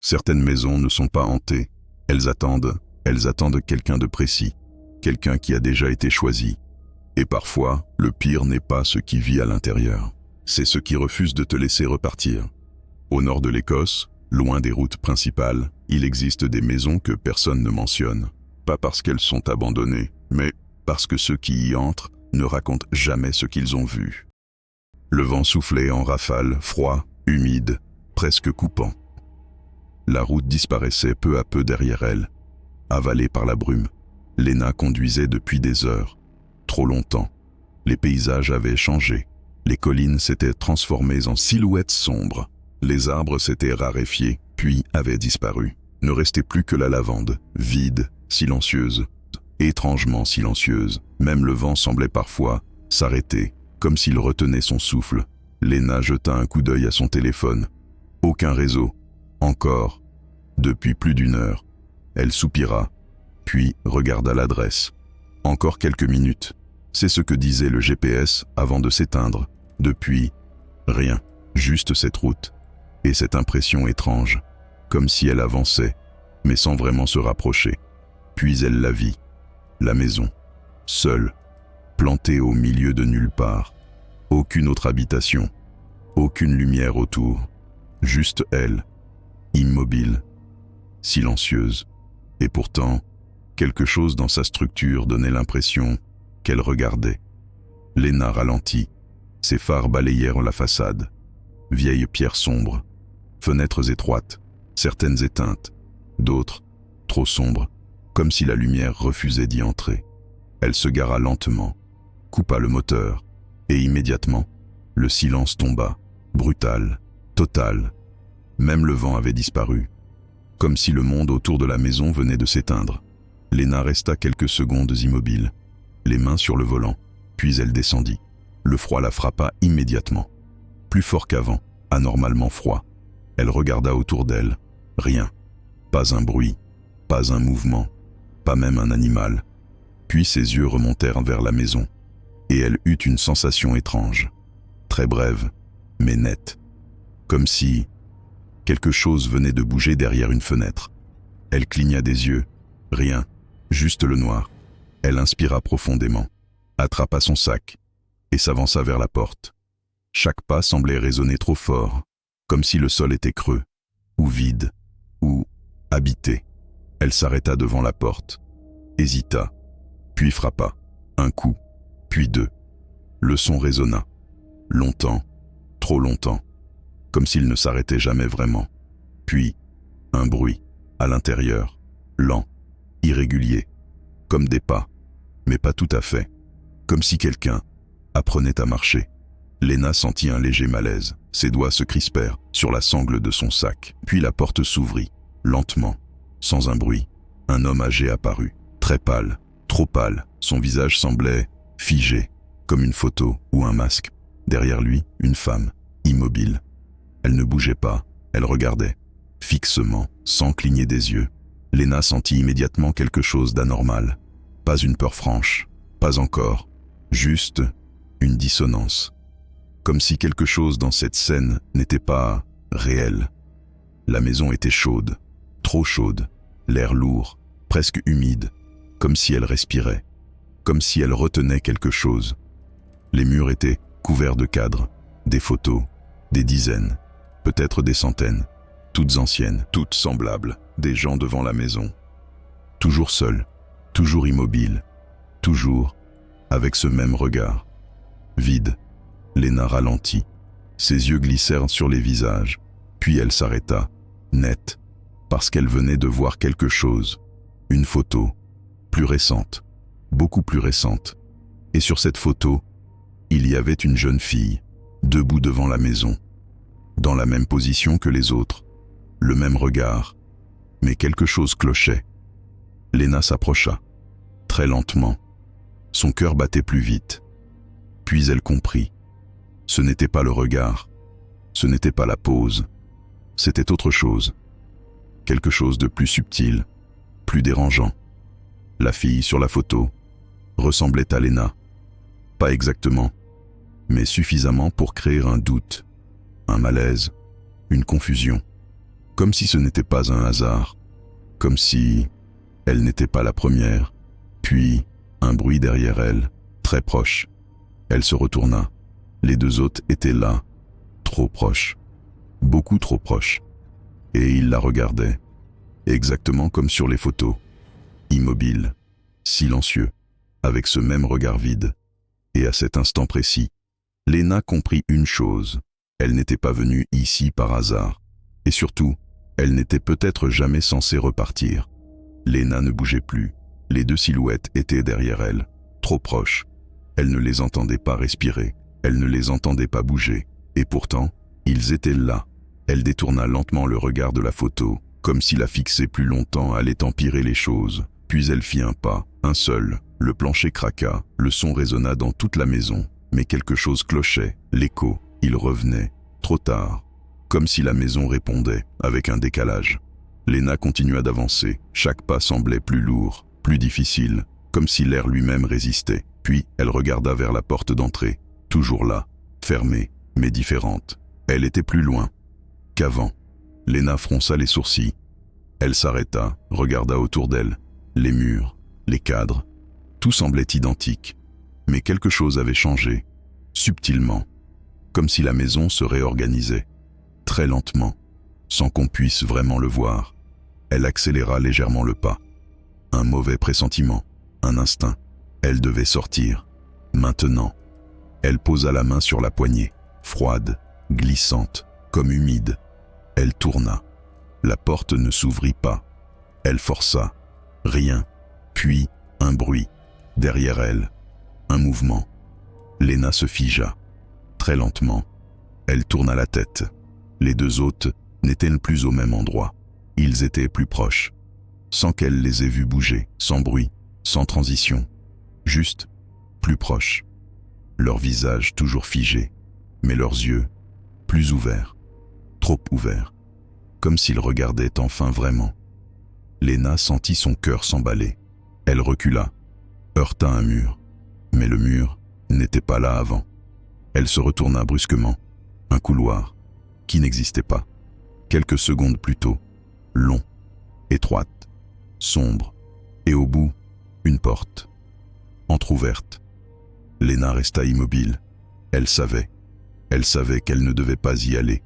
Certaines maisons ne sont pas hantées. Elles attendent quelqu'un de précis, quelqu'un qui a déjà été choisi. Et parfois, le pire n'est pas ce qui vit à l'intérieur. C'est ce qui refuse de te laisser repartir. Au nord de l'Écosse, loin des routes principales, il existe des maisons que personne ne mentionne. Pas parce qu'elles sont abandonnées, mais parce que ceux qui y entrent ne racontent jamais ce qu'ils ont vu. Le vent soufflait en rafales, froid, humide, presque coupant. La route disparaissait peu à peu derrière elle, avalée par la brume. Léna conduisait depuis des heures, trop longtemps. Les paysages avaient changé. Les collines s'étaient transformées en silhouettes sombres. Les arbres s'étaient raréfiés, puis avaient disparu. Ne restait plus que la lavande, vide, silencieuse, étrangement silencieuse. Même le vent semblait parfois s'arrêter, comme s'il retenait son souffle. Léna jeta un coup d'œil à son téléphone. Aucun réseau. Encore. Depuis plus d'une heure. Elle soupira, puis regarda l'adresse. Encore quelques minutes. C'est ce que disait le GPS avant de s'éteindre. Depuis, rien. Juste cette route. Et cette impression étrange. Comme si elle avançait, mais sans vraiment se rapprocher. Puis elle la vit. La maison. Seule. Plantée au milieu de nulle part. Aucune autre habitation. Aucune lumière autour. Juste elle. Immobile. Silencieuse. Et pourtant, quelque chose dans sa structure donnait l'impression qu'elle regardait. Léna ralentit. Ses phares balayèrent la façade. Vieilles pierres sombres. Fenêtres étroites. Certaines éteintes. D'autres, trop sombres, comme si la lumière refusait d'y entrer. Elle se gara lentement, coupa le moteur, et immédiatement, le silence tomba, brutal, total. Même le vent avait disparu, comme si le monde autour de la maison venait de s'éteindre. Léna resta quelques secondes immobile, les mains sur le volant, puis elle descendit. Le froid la frappa immédiatement, plus fort qu'avant, anormalement froid. Elle regarda autour d'elle, rien, pas un bruit, pas un mouvement, pas même un animal. Puis ses yeux remontèrent vers la maison, et elle eut une sensation étrange, très brève, mais nette, comme si quelque chose venait de bouger derrière une fenêtre. Elle cligna des yeux, rien, juste le noir. Elle inspira profondément, attrapa son sac, et s'avança vers la porte. Chaque pas semblait résonner trop fort, comme si le sol était creux, ou vide, ou habité. Elle s'arrêta devant la porte, hésita, puis frappa, un coup, puis deux. Le son résonna, longtemps, trop longtemps, comme s'il ne s'arrêtait jamais vraiment. Puis, un bruit, à l'intérieur, lent, irrégulier, comme des pas, mais pas tout à fait, comme si quelqu'un apprenait à marcher. Léna sentit un léger malaise, ses doigts se crispèrent sur la sangle de son sac, puis la porte s'ouvrit, lentement, sans un bruit. Un homme âgé apparut, très pâle, trop pâle, son visage semblait figé, comme une photo ou un masque. Derrière lui, une femme, immobile. Elle ne bougeait pas, elle regardait, fixement, sans cligner des yeux. Léna sentit immédiatement quelque chose d'anormal. Pas une peur franche, pas encore, juste une dissonance. Comme si quelque chose dans cette scène n'était pas réel. La maison était chaude, trop chaude, l'air lourd, presque humide, comme si elle respirait, comme si elle retenait quelque chose. Les murs étaient couverts de cadres, des photos, des dizaines, peut-être des centaines, toutes anciennes, toutes semblables, des gens devant la maison. Toujours seuls, toujours immobiles, toujours avec ce même regard. Vide. Léna ralentit. Ses yeux glissèrent sur les visages, puis elle s'arrêta, nette, parce qu'elle venait de voir quelque chose. Une photo, plus récente, beaucoup plus récente. Et sur cette photo, il y avait une jeune fille, debout devant la maison, dans la même position que les autres, le même regard, mais quelque chose clochait. Léna s'approcha, très lentement. Son cœur battait plus vite. Puis elle comprit. Ce n'était pas le regard, ce n'était pas la pose, c'était autre chose. Quelque chose de plus subtil, plus dérangeant. La fille sur la photo ressemblait à Léna. Pas exactement, mais suffisamment pour créer un doute, un malaise, une confusion. comme si ce n'était pas un hasard, comme si elle n'était pas la première. Puis, un bruit derrière elle, très proche. Elle se retourna. Les deux autres étaient là, trop proches, beaucoup trop proches. Et ils la regardaient, exactement comme sur les photos, immobile, silencieux, avec ce même regard vide. Et à cet instant précis, Léna comprit une chose, elle n'était pas venue ici par hasard. Et surtout, elle n'était peut-être jamais censée repartir. Léna ne bougeait plus, les deux silhouettes étaient derrière elle, trop proches. Elle ne les entendait pas respirer, elle ne les entendait pas bouger. Et pourtant, ils étaient là. Elle détourna lentement le regard de la photo, comme si la fixer plus longtemps allait empirer les choses. Puis elle fit un pas, un seul. Le plancher craqua, le son résonna dans toute la maison. Mais quelque chose clochait, l'écho, il revenait, trop tard. Comme si la maison répondait, avec un décalage. Léna continua d'avancer, chaque pas semblait plus lourd, plus difficile, comme si l'air lui-même résistait. Puis elle regarda vers la porte d'entrée, toujours là, fermée, mais différente. Elle était plus loin qu'avant. Léna fronça les sourcils. Elle s'arrêta, regarda autour d'elle. Les murs, les cadres, tout semblait identique. Mais quelque chose avait changé, subtilement, comme si la maison se réorganisait, très lentement, sans qu'on puisse vraiment le voir. Elle accéléra légèrement le pas. Un mauvais pressentiment, un instinct. Elle devait sortir, maintenant. Elle posa la main sur la poignée, froide, glissante, comme humide. Elle tourna. La porte ne s'ouvrit pas. Elle força. Rien. Puis, un bruit. Derrière elle, un mouvement. Léna se figea. Très lentement, elle tourna la tête. Les deux hôtes n'étaient plus au même endroit. Ils étaient plus proches, sans qu'elle les ait vus bouger, sans bruit, sans transition. Juste, plus proches. Leurs visages toujours figés, mais leurs yeux, plus ouverts, trop ouverts, comme s'ils regardaient enfin vraiment. Léna sentit son cœur s'emballer. Elle recula, heurta un mur, mais le mur n'était pas là avant. Elle se retourna brusquement, un couloir qui n'existait pas. Quelques secondes plus tôt, long, étroite, sombre, et au bout, une porte, entr'ouverte. Léna resta immobile. Elle savait qu'elle ne devait pas y aller,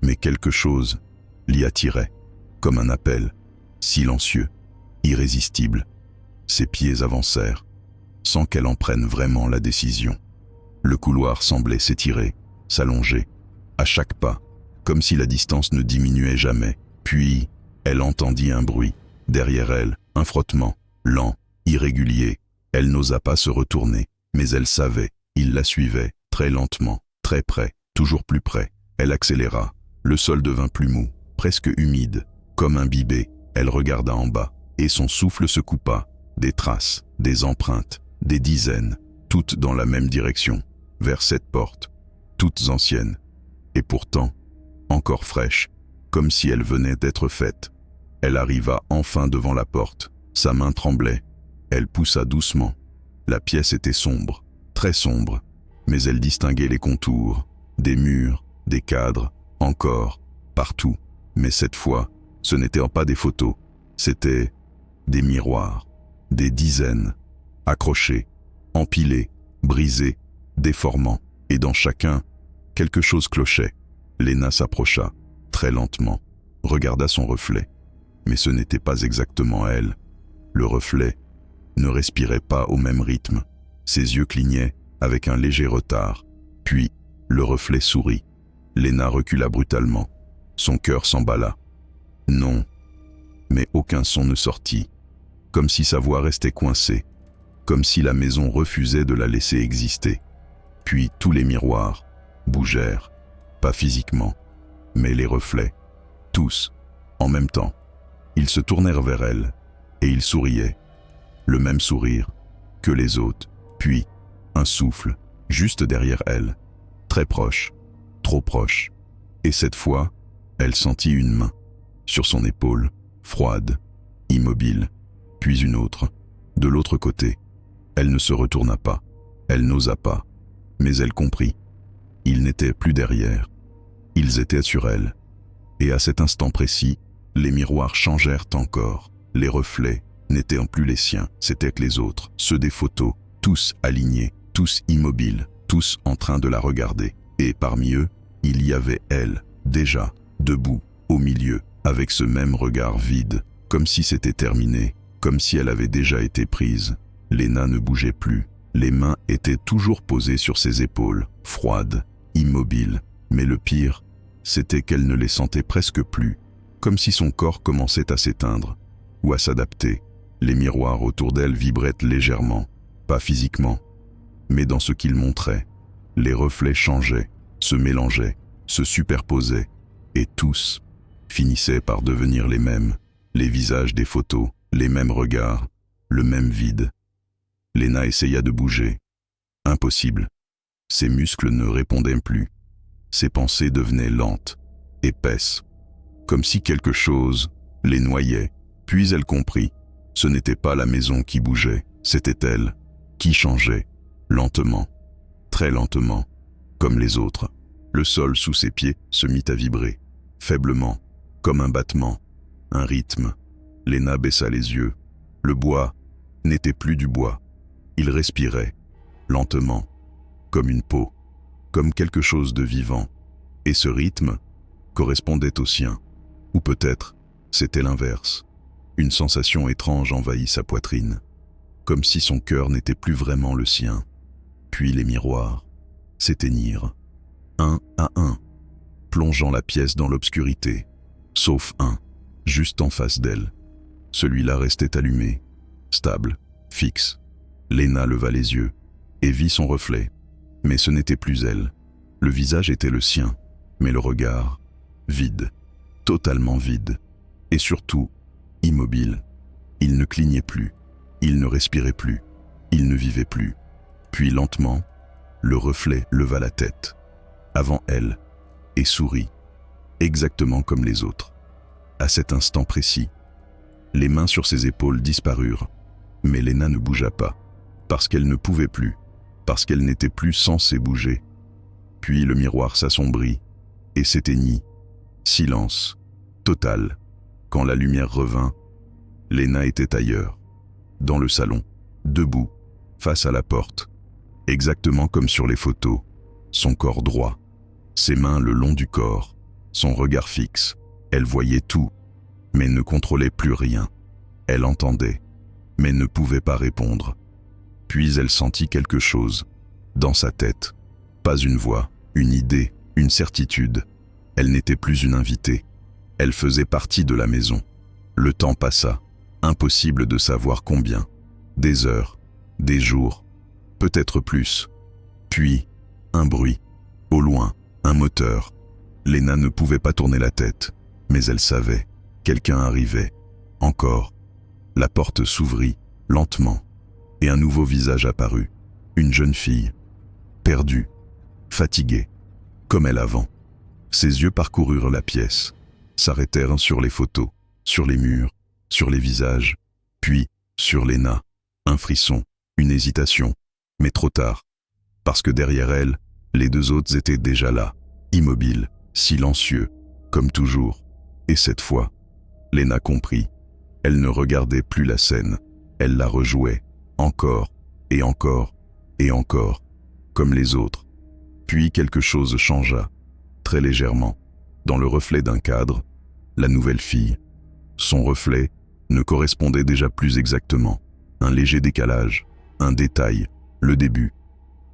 mais quelque chose l'y attirait, comme un appel, silencieux, irrésistible. Ses pieds avancèrent, sans qu'elle en prenne vraiment la décision. Le couloir semblait s'étirer, s'allonger, à chaque pas, comme si la distance ne diminuait jamais. Puis, elle entendit un bruit, derrière elle, un frottement, lent, irrégulier. Elle n'osa pas se retourner, mais elle savait, il la suivait, très lentement, très près, toujours plus près. Elle accéléra, le sol devint plus mou, presque humide, comme imbibé. Elle regarda en bas, et son souffle se coupa. Des traces, des empreintes, des dizaines, toutes dans la même direction, vers cette porte, toutes anciennes, et pourtant, encore fraîches, comme si elles venaient d'être faites. Elle arriva enfin devant la porte, sa main tremblait, elle poussa doucement. La pièce était sombre, très sombre, mais elle distinguait les contours, des murs, des cadres, encore, partout. Mais cette fois, ce n'étaient pas des photos, c'étaient des miroirs, des dizaines, accrochés, empilés, brisés, déformants, et dans chacun, quelque chose clochait. Léna s'approcha, très lentement, regarda son reflet, mais ce n'était pas exactement elle. Le reflet ne respirait pas au même rythme, ses yeux clignaient avec un léger retard, puis le reflet sourit. Léna recula brutalement, son cœur s'emballa. Non, mais aucun son ne sortit, comme si sa voix restait coincée, comme si la maison refusait de la laisser exister. Puis tous les miroirs bougèrent, pas physiquement, mais les reflets, tous, en même temps. Ils se tournèrent vers elle, et ils souriaient, le même sourire que les autres, puis un souffle, juste derrière elle, très proche, trop proche, et cette fois, elle sentit une main, sur son épaule, froide, immobile, puis une autre, de l'autre côté. Elle ne se retourna pas, elle n'osa pas, mais elle comprit. Ils n'étaient plus derrière, ils étaient sur elle, Et à cet instant précis, les miroirs changèrent encore. Les reflets n'étaient plus les siens, c'étaient que les autres, ceux des photos, tous alignés, tous immobiles, tous en train de la regarder. Et parmi eux, il y avait elle, déjà, debout, au milieu, avec ce même regard vide, comme si c'était terminé, comme si elle avait déjà été prise. Léna ne bougeait plus, les mains étaient toujours posées sur ses épaules, froides, immobiles, mais le pire, c'était qu'elle ne les sentait presque plus, comme si son corps commençait à s'éteindre, ou à s'adapter. Les miroirs autour d'elle vibraient légèrement, pas physiquement, mais dans ce qu'ils montraient. Les reflets changeaient, se mélangeaient, se superposaient, et tous finissaient par devenir les mêmes, les visages des photos, les mêmes regards, le même vide. Léna essaya de bouger. Impossible. Ses muscles ne répondaient plus. Ses pensées devenaient lentes, épaisses, comme si quelque chose les noyait. Puis elle comprit, ce n'était pas la maison qui bougeait, c'était elle qui changeait, lentement, très lentement, comme les autres. Le sol sous ses pieds se mit à vibrer, faiblement, comme un battement, un rythme. Léna baissa les yeux. Le bois n'était plus du bois. Il respirait, lentement, comme une peau, comme quelque chose de vivant. Et ce rythme correspondait au sien. Ou peut-être, c'était l'inverse. Une sensation étrange envahit sa poitrine, comme si son cœur n'était plus vraiment le sien. Puis les miroirs s'éteignirent, un à un, plongeant la pièce dans l'obscurité, sauf un, juste en face d'elle. Celui-là restait allumé, stable, fixe. Léna leva les yeux et vit son reflet, mais ce n'était plus elle. Le visage était le sien, mais le regard, vide, totalement vide, et surtout, immobile. Il ne clignait plus, il ne respirait plus, il ne vivait plus. Puis lentement, le reflet leva la tête, avant elle, et sourit, exactement comme les autres. À cet instant précis, les mains sur ses épaules disparurent, mais Léna ne bougea pas, parce qu'elle ne pouvait plus, parce qu'elle n'était plus censée bouger. Puis le miroir s'assombrit et s'éteignit. Silence, total. Quand la lumière revint, Léna était ailleurs, dans le salon, debout, face à la porte, exactement comme sur les photos, son corps droit, ses mains le long du corps, son regard fixe. Elle voyait tout, mais ne contrôlait plus rien. Elle entendait, mais ne pouvait pas répondre. Puis elle sentit quelque chose, dans sa tête. Pas une voix, une idée, une certitude. Elle n'était plus une invitée. Elle faisait partie de la maison. Le temps passa, impossible de savoir combien. Des heures, des jours, peut-être plus. Puis, un bruit. Au loin, un moteur. Léna ne pouvait pas tourner la tête, mais elle savait. Quelqu'un arrivait. Encore. La porte s'ouvrit, lentement, et un nouveau visage apparut. Une jeune fille, perdue, fatiguée, comme elle avant. Ses yeux parcoururent la pièce, s'arrêtèrent sur les photos, sur les murs, sur les visages, puis sur Léna. Un frisson, une hésitation, mais trop tard, parce que derrière elle, les deux autres étaient déjà là, immobiles, silencieux, comme toujours. Et cette fois, Léna comprit. Elle ne regardait plus la scène, elle la rejouait, encore, et encore, et encore, comme les autres. Puis quelque chose changea, très légèrement, dans le reflet d'un cadre, la nouvelle fille. Son reflet ne correspondait déjà plus exactement. Un léger décalage, un détail, le début.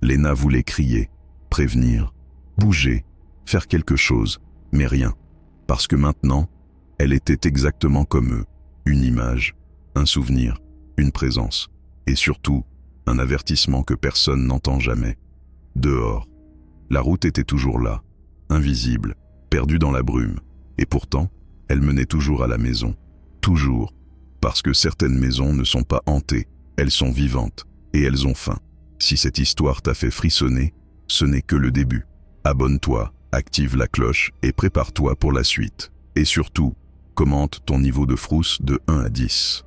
Léna voulait crier, prévenir, bouger, faire quelque chose, mais rien. Parce que maintenant, elle était exactement comme eux. Une image, un souvenir, une présence. Et surtout, un avertissement que personne n'entend jamais. Dehors, la route était toujours là, invisible, perdue dans la brume. Et pourtant, elle menait toujours à la maison. Toujours. Parce que certaines maisons ne sont pas hantées, elles sont vivantes, et elles ont faim. Si cette histoire t'a fait frissonner, ce n'est que le début. Abonne-toi, active la cloche et prépare-toi pour la suite. Et surtout, commente ton niveau de frousse de 1 à 10.